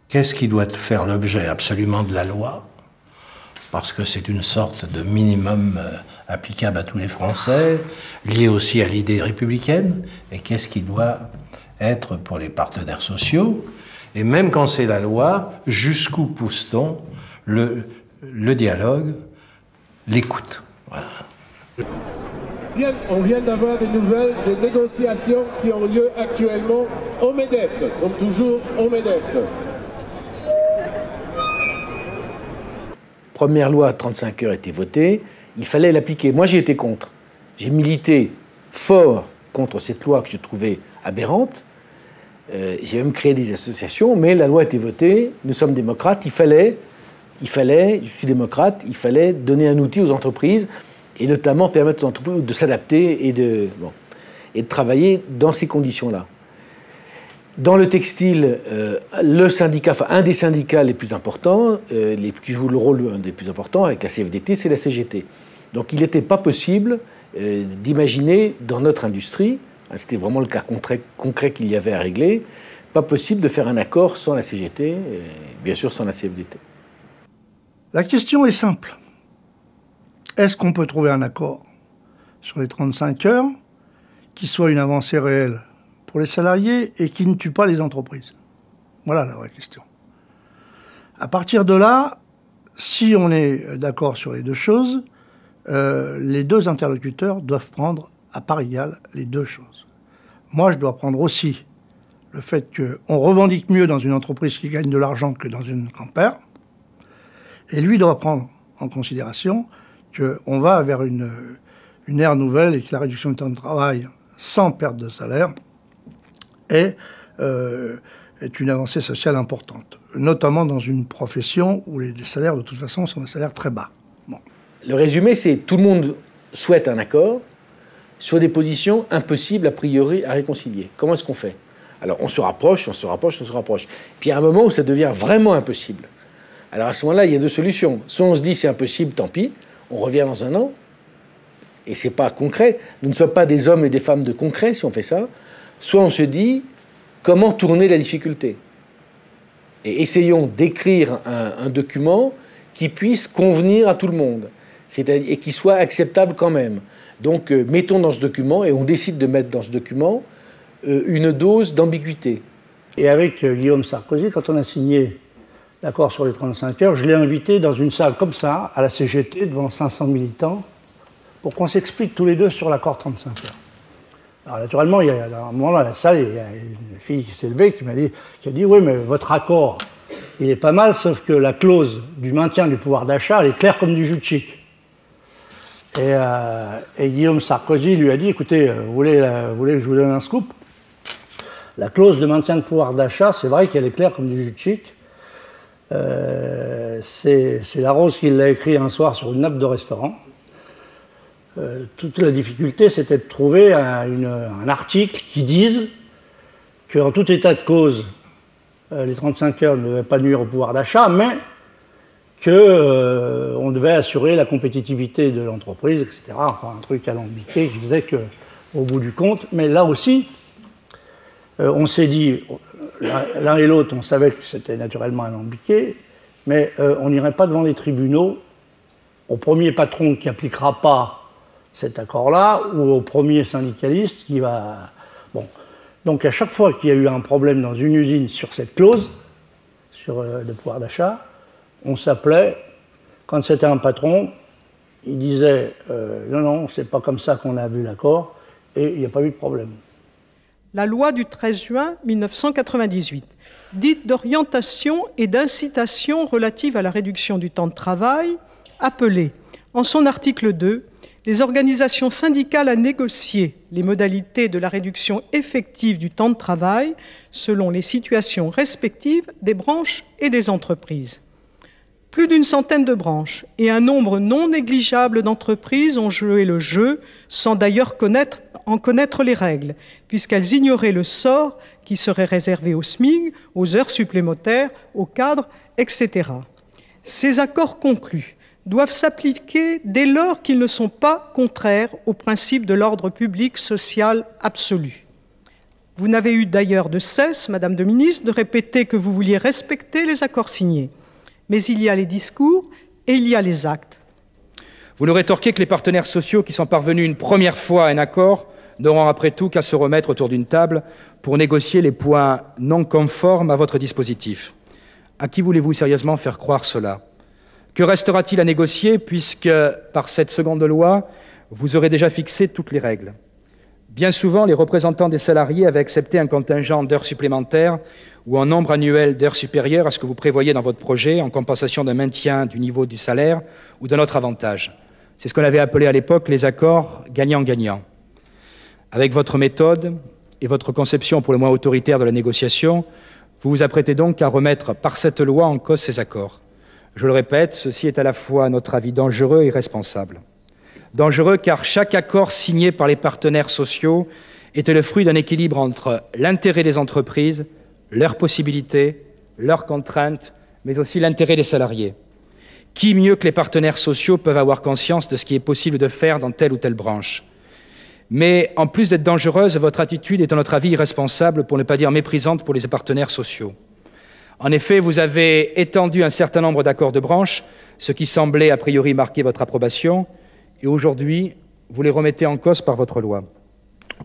Qu'est-ce qui doit faire l'objet absolument de la loi? Parce que c'est une sorte de minimum applicable à tous les Français, lié aussi à l'idée républicaine. Et qu'est-ce qui doit être pour les partenaires sociaux? Et même quand c'est la loi, jusqu'où pousse-t-on le dialogue, l'écoute? Voilà. On vient d'avoir des nouvelles des négociations qui ont lieu actuellement au MEDEF, donc toujours au MEDEF. Première loi 35 heures a été votée, il fallait l'appliquer. Moi, j'ai été contre. J'ai milité fort contre cette loi que je trouvais aberrante. J'ai même créé des associations, mais la loi a été votée, nous sommes démocrates, il fallait, je suis démocrate, il fallait donner un outil aux entreprises, et notamment permettre aux entreprises de s'adapter et de travailler dans ces conditions-là. Dans le textile, le syndicat, enfin un des syndicats les plus importants, qui joue le rôle des plus importants avec la CFDT, c'est la CGT. Donc il n'était pas possible d'imaginer dans notre industrie, c'était vraiment le cas concret qu'il y avait à régler, pas possible de faire un accord sans la CGT, et bien sûr sans la CFDT. La question est simple. Est-ce qu'on peut trouver un accord sur les 35 heures qui soit une avancée réelle pour les salariés et qui ne tue pas les entreprises? Voilà la vraie question. À partir de là, si on est d'accord sur les deux choses, les deux interlocuteurs doivent prendre à part égale les deux choses. Moi, je dois prendre aussi le fait qu'on revendique mieux dans une entreprise qui gagne de l'argent que dans une campère, et lui doit prendre en considération qu'on va vers une ère nouvelle et que la réduction du temps de travail sans perte de salaire est une avancée sociale importante, notamment dans une profession où les salaires, de toute façon, sont des salaires très bas. Bon. Le résumé, c'est tout le monde souhaite un accord sur des positions impossibles, a priori, à réconcilier. Comment est-ce qu'on fait? Alors, on se rapproche, on se rapproche, on se rapproche. Puis, il y a un moment où ça devient vraiment impossible. Alors, à ce moment-là, il y a deux solutions. Soit on se dit, c'est impossible, tant pis, on revient dans un an, et c'est pas concret. Nous ne sommes pas des hommes et des femmes de concret si on fait ça. Soit on se dit, comment tourner la difficulté? Et essayons d'écrire un document qui puisse convenir à tout le monde, et qui soit acceptable quand même. Donc, mettons dans ce document, et on décide de mettre dans ce document, une dose d'ambiguïté. Et avec Guillaume Sarkozy, quand on a signé l'accord sur les 35 heures, je l'ai invité dans une salle comme ça, à la CGT, devant 500 militants, pour qu'on s'explique tous les deux sur l'accord 35 heures. Alors naturellement, il y a un moment dans la salle, il y a une fille qui s'est levée qui a dit « Oui, mais votre accord, il est pas mal, sauf que la clause du maintien du pouvoir d'achat, elle est claire comme du jus de chic. » Et Guillaume Sarkozy lui a dit « Écoutez, vous voulez que je vous donne un scoop? La clause de maintien de pouvoir d'achat, c'est vrai qu'elle est claire comme du jus de chic. C'est Larose qui l'a écrit un soir sur une nappe de restaurant. Toute la difficulté, c'était de trouver un article qui dise qu'en tout état de cause, les 35 heures ne devaient pas nuire au pouvoir d'achat, mais qu'on devait assurer la compétitivité de l'entreprise, etc. Enfin, un truc alambiqué qui disait qu'au bout du compte, mais là aussi, on s'est dit, l'un et l'autre, on savait que c'était naturellement alambiqué, mais on n'irait pas devant les tribunaux au premier patron qui n'appliquera pas cet accord-là, ou au premier syndicaliste qui va... Bon. Donc à chaque fois qu'il y a eu un problème dans une usine sur cette clause, sur le pouvoir d'achat, on s'appelait, quand c'était un patron, il disait non, non, c'est pas comme ça qu'on a vu l'accord, et il n'y a pas eu de problème. La loi du 13 juin 1998, dite d'orientation et d'incitation relative à la réduction du temps de travail, appelait, en son article 2, les organisations syndicales à négocier les modalités de la réduction effective du temps de travail selon les situations respectives des branches et des entreprises. Plus d'une centaine de branches et un nombre non négligeable d'entreprises ont joué le jeu sans d'ailleurs en connaître les règles, puisqu'elles ignoraient le sort qui serait réservé au SMIC, aux heures supplémentaires, aux cadres, etc. Ces accords conclus doivent s'appliquer dès lors qu'ils ne sont pas contraires au principe de l'ordre public social absolu. Vous n'avez eu d'ailleurs de cesse, Madame de ministre, de répéter que vous vouliez respecter les accords signés. Mais il y a les discours et il y a les actes. Vous nous rétorquez que les partenaires sociaux qui sont parvenus une première fois à un accord n'auront après tout qu'à se remettre autour d'une table pour négocier les points non conformes à votre dispositif. À qui voulez-vous sérieusement faire croire cela? Que restera-t-il à négocier puisque, par cette seconde loi, vous aurez déjà fixé toutes les règles? Bien souvent, les représentants des salariés avaient accepté un contingent d'heures supplémentaires ou un nombre annuel d'heures supérieur à ce que vous prévoyez dans votre projet en compensation d'un maintien du niveau du salaire ou d'un autre avantage. C'est ce qu'on avait appelé à l'époque les accords gagnant-gagnant. Avec votre méthode et votre conception pour le moins autoritaire de la négociation, vous vous apprêtez donc à remettre par cette loi en cause ces accords. Je le répète, ceci est à la fois, à notre avis, dangereux et irresponsable. Dangereux car chaque accord signé par les partenaires sociaux était le fruit d'un équilibre entre l'intérêt des entreprises, leurs possibilités, leurs contraintes, mais aussi l'intérêt des salariés. Qui mieux que les partenaires sociaux peuvent avoir conscience de ce qui est possible de faire dans telle ou telle branche? Mais en plus d'être dangereuse, votre attitude est à notre avis irresponsable, pour ne pas dire méprisante pour les partenaires sociaux. En effet, vous avez étendu un certain nombre d'accords de branche, ce qui semblait a priori marquer votre approbation, et aujourd'hui, vous les remettez en cause par votre loi.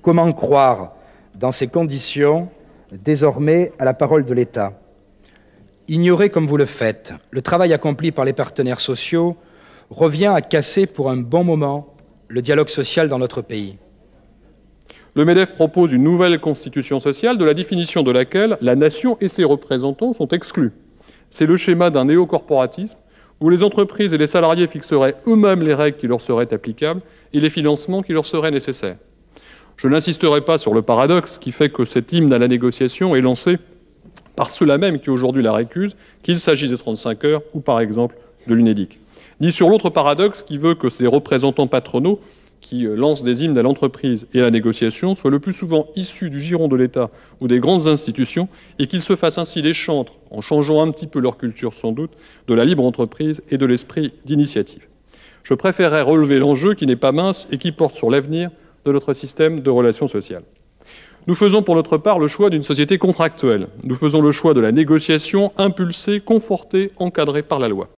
Comment croire, dans ces conditions, désormais à la parole de l'État? Ignorer comme vous le faites le travail accompli par les partenaires sociaux revient à casser pour un bon moment le dialogue social dans notre pays. Le MEDEF propose une nouvelle constitution sociale de la définition de laquelle la nation et ses représentants sont exclus. C'est le schéma d'un néocorporatisme où les entreprises et les salariés fixeraient eux-mêmes les règles qui leur seraient applicables et les financements qui leur seraient nécessaires. Je n'insisterai pas sur le paradoxe qui fait que cet hymne à la négociation est lancé par ceux-là même qui aujourd'hui la récusent, qu'il s'agisse des 35 heures ou par exemple de l'UNEDIC. Ni sur l'autre paradoxe qui veut que ces représentants patronaux qui lancent des hymnes à l'entreprise et à la négociation soient le plus souvent issus du giron de l'État ou des grandes institutions et qu'ils se fassent ainsi les chantres, en changeant un petit peu leur culture sans doute, de la libre entreprise et de l'esprit d'initiative. Je préférerais relever l'enjeu qui n'est pas mince et qui porte sur l'avenir de notre système de relations sociales. Nous faisons pour notre part le choix d'une société contractuelle. Nous faisons le choix de la négociation impulsée, confortée, encadrée par la loi.